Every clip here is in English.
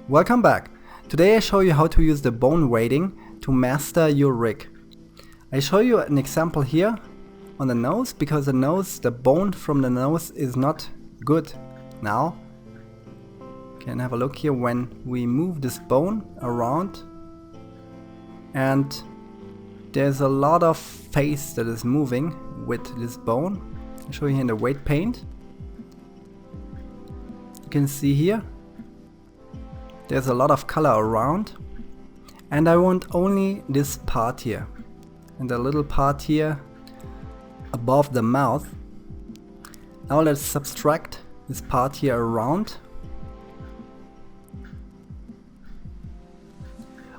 Welcome back. Today I show you how to use the bone weighting to master your rig. I show you an example here on the nose because the bone from the nose is not good now. You can have a look here when we move this bone around, and there's a lot of face that is moving with this bone. I'll show you here in the weight paint. You can see here there's a lot of color around, and I want only this part here and the little part here above the mouth. Now let's subtract this part here around.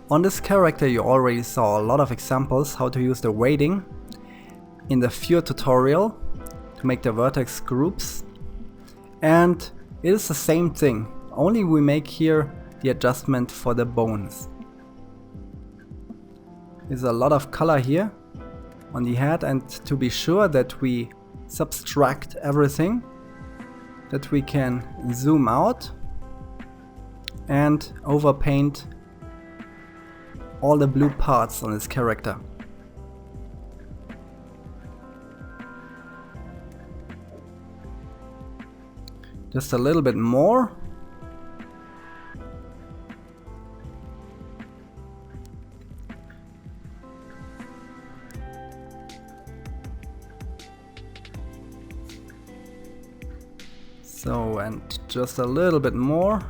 On this character you already saw a lot of examples how to use the weighting in the Fjord tutorial to make the vertex groups, and it is the same thing, only we make here the adjustment for the bones. There's a lot of color here on the head, and to be sure that we subtract everything, that we can zoom out and overpaint all the blue parts on this character. Just a little bit more. So, and just a little bit more.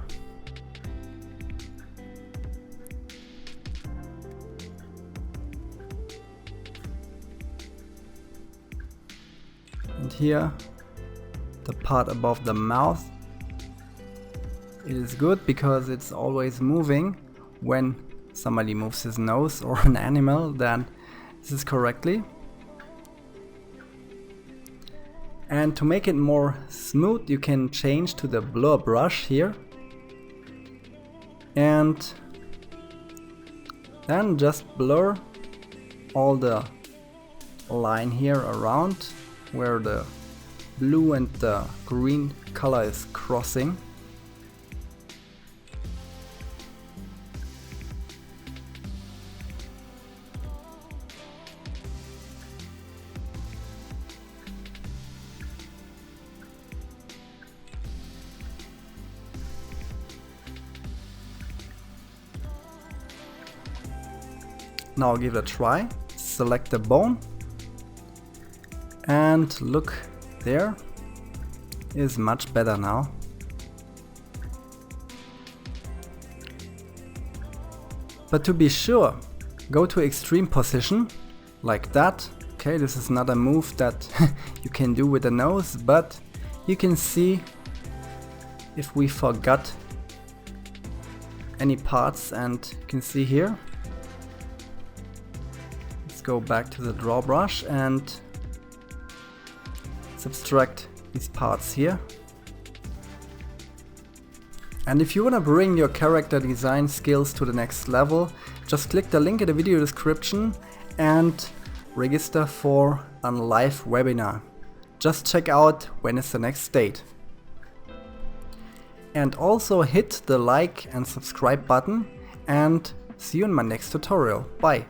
And here, the part above the mouth. It is good because it's always moving. When somebody moves his nose or an animal, then this is correctly. And to make it more smooth, you can change to the blur brush here, and then just blur all the line here around where the blue and the green color is crossing. Now give it a try. Select the bone, and look, there is much better now. But to be sure, go to extreme position like that. Okay, this is not a move that you can do with the nose, but you can see if we forgot any parts, and you can see here. Go back to the draw brush and subtract these parts here. And if you want to bring your character design skills to the next level, just click the link in the video description and register for a live webinar. Just check out when is the next date. And also hit the like and subscribe button, and see you in my next tutorial. Bye!